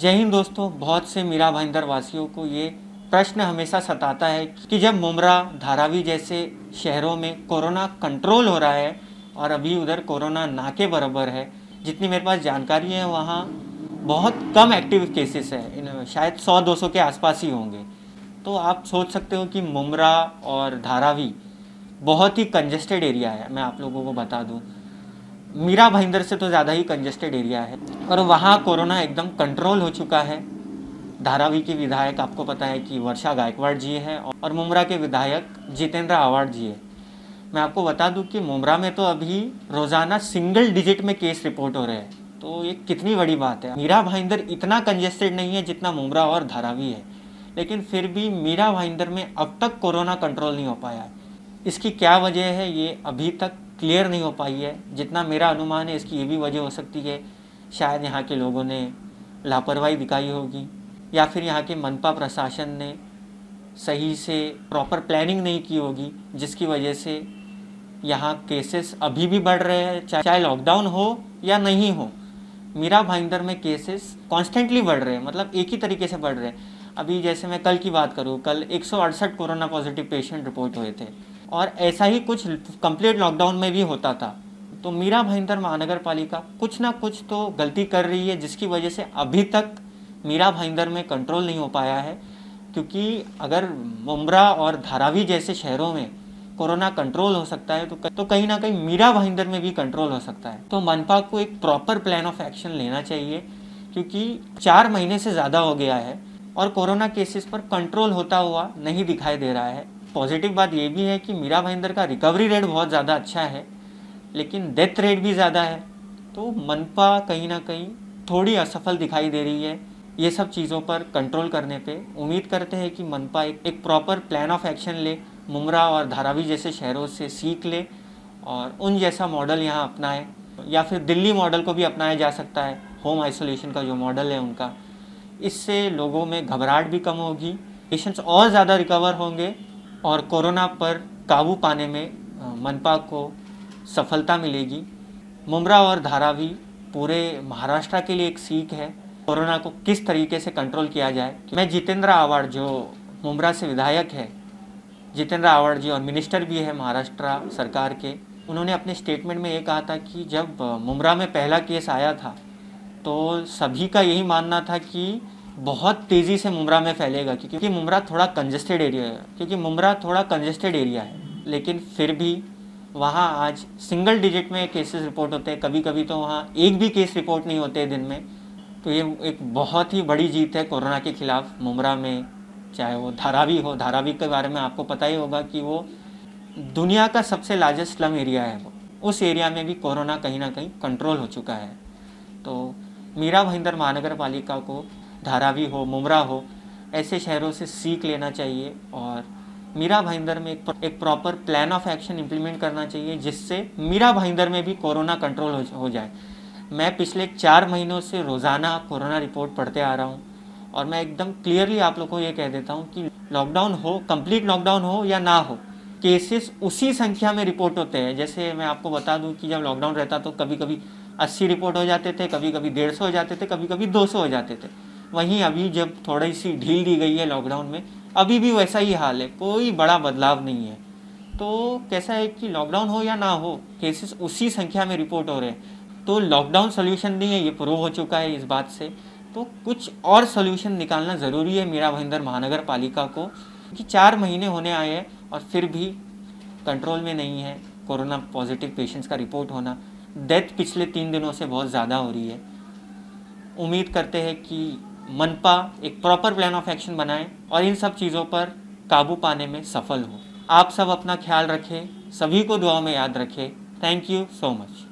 जय हिंद दोस्तों। बहुत से मीरा भाईंदर वासियों को ये प्रश्न हमेशा सताता है कि जब मुमरा, धारावी जैसे शहरों में कोरोना कंट्रोल हो रहा है और अभी उधर कोरोना ना के बराबर है, जितनी मेरे पास जानकारी है वहाँ बहुत कम एक्टिव केसेस है, शायद 100-200 के आसपास ही होंगे। तो आप सोच सकते हो कि मुमरा और धारावी बहुत ही कंजेस्टेड एरिया है। मैं आप लोगों को बता दूं, मीरा भाईंदर से तो ज़्यादा ही कंजेस्टेड एरिया है और वहाँ कोरोना एकदम कंट्रोल हो चुका है। धारावी की विधायक आपको पता है कि वर्षा गायकवाड़ जी है और मुमरा के विधायक जितेंद्र आवाड जी है। मैं आपको बता दूं कि मुमरा में तो अभी रोज़ाना सिंगल डिजिट में केस रिपोर्ट हो रहे हैं, तो ये कितनी बड़ी बात है। मीरा भाईंदर इतना कंजेस्टेड नहीं है जितना मुमरा और धारावी है, लेकिन फिर भी मीरा भाईंदर में अब तक कोरोना कंट्रोल नहीं हो पाया है। इसकी क्या वजह है ये अभी तक क्लियर नहीं हो पाई है। जितना मेरा अनुमान है इसकी ये भी वजह हो सकती है, शायद यहाँ के लोगों ने लापरवाही दिखाई होगी या फिर यहाँ के मनपा प्रशासन ने सही से प्रॉपर प्लानिंग नहीं की होगी, जिसकी वजह से यहाँ केसेस अभी भी बढ़ रहे हैं। चाहे लॉकडाउन हो या नहीं हो, मीरा भाईंदर में केसेस कॉन्स्टेंटली बढ़ रहे हैं, मतलब एक ही तरीके से बढ़ रहे हैं। अभी जैसे मैं कल की बात करूँ, कल 168 कोरोना पॉजिटिव पेशेंट रिपोर्ट हुए थे और ऐसा ही कुछ कंप्लीट लॉकडाउन में भी होता था। तो मीरा भाईंदर महानगर पालिका कुछ ना कुछ तो गलती कर रही है, जिसकी वजह से अभी तक मीरा भाईंदर में कंट्रोल नहीं हो पाया है। क्योंकि अगर मुमरा और धारावी जैसे शहरों में कोरोना कंट्रोल हो सकता है तो कहीं ना कहीं मीरा भाईंदर में भी कंट्रोल हो सकता है। तो मनपा को एक प्रॉपर प्लान ऑफ एक्शन लेना चाहिए, क्योंकि 4 महीने से ज़्यादा हो गया है और कोरोना केसेस पर कंट्रोल होता हुआ नहीं दिखाई दे रहा है। पॉजिटिव बात यह भी है कि मीरा भाईंदर का रिकवरी रेट बहुत ज़्यादा अच्छा है, लेकिन डेथ रेट भी ज़्यादा है। तो मनपा कहीं ना कहीं थोड़ी असफल दिखाई दे रही है ये सब चीज़ों पर कंट्रोल करने पे। उम्मीद करते हैं कि मनपा एक प्रॉपर प्लान ऑफ एक्शन ले, मुमरा और धारावी जैसे शहरों से सीख ले और उन जैसा मॉडल यहाँ अपनाए, या फिर दिल्ली मॉडल को भी अपनाया जा सकता है, होम आइसोलेशन का जो मॉडल है उनका। इससे लोगों में घबराहट भी कम होगी, पेशेंट्स और ज़्यादा रिकवर होंगे और कोरोना पर काबू पाने में मनपा को सफलता मिलेगी। मुमरा और धारावी पूरे महाराष्ट्र के लिए एक सीख है कोरोना को किस तरीके से कंट्रोल किया जाए। मैं जितेंद्र आवाड, जो मुमरा से विधायक है, जितेंद्र आवाड जी और मिनिस्टर भी है महाराष्ट्र सरकार के, उन्होंने अपने स्टेटमेंट में ये कहा था कि जब मुमरा में पहला केस आया था तो सभी का यही मानना था कि बहुत तेज़ी से मुमरा में फैलेगा, क्योंकि मुमरा थोड़ा कंजेस्टेड एरिया है। लेकिन फिर भी वहाँ आज सिंगल डिजिट में केसेस रिपोर्ट होते हैं, कभी कभी तो वहाँ एक भी केस रिपोर्ट नहीं होते दिन में। तो ये एक बहुत ही बड़ी जीत है कोरोना के खिलाफ मुमरा में। चाहे वो धारावी हो, धारावी के बारे में आपको पता ही होगा कि वो दुनिया का सबसे लार्जेस्ट स्लम एरिया है। उस एरिया में भी कोरोना कहीं ना कहीं कंट्रोल हो चुका है। तो मीरा भाईंदर महानगर पालिका को धारावी हो, मुमरा हो, ऐसे शहरों से सीख लेना चाहिए और मीरा भाईंदर में एक proper plan of action implement करना चाहिए, जिससे मीरा भाईंदर में भी कोरोना कंट्रोल हो जाए। मैं पिछले 4 महीनों से रोज़ाना कोरोना रिपोर्ट पढ़ते आ रहा हूँ और मैं एकदम क्लियरली आप लोगों को ये कह देता हूँ कि लॉकडाउन हो, कंप्लीट लॉकडाउन हो या ना हो, केसेस उसी संख्या में रिपोर्ट होते हैं। जैसे मैं आपको बता दूँ कि जब लॉकडाउन रहता तो कभी कभी 80 रिपोर्ट हो जाते थे, कभी कभी 150 हो जाते थे, कभी कभी 200 हो जाते थे। वहीं अभी जब थोड़ी सी ढील दी गई है लॉकडाउन में, अभी भी वैसा ही हाल है, कोई बड़ा बदलाव नहीं है। तो कैसा है कि लॉकडाउन हो या ना हो, केसेस उसी संख्या में रिपोर्ट हो रहे हैं। तो लॉकडाउन सोल्यूशन नहीं है, ये प्रूव हो चुका है इस बात से। तो कुछ और सोल्यूशन निकालना ज़रूरी है मीरा भाईंदर महानगर पालिका को, कि 4 महीने होने आए हैं और फिर भी कंट्रोल में नहीं है कोरोना पॉजिटिव पेशेंट्स का रिपोर्ट होना। डेथ पिछले 3 दिनों से बहुत ज़्यादा हो रही है। उम्मीद करते हैं कि मनपा एक प्रॉपर प्लान ऑफ एक्शन बनाए और इन सब चीज़ों पर काबू पाने में सफल हो। आप सब अपना ख्याल रखें, सभी को दुआओं में याद रखें। Thank you so much.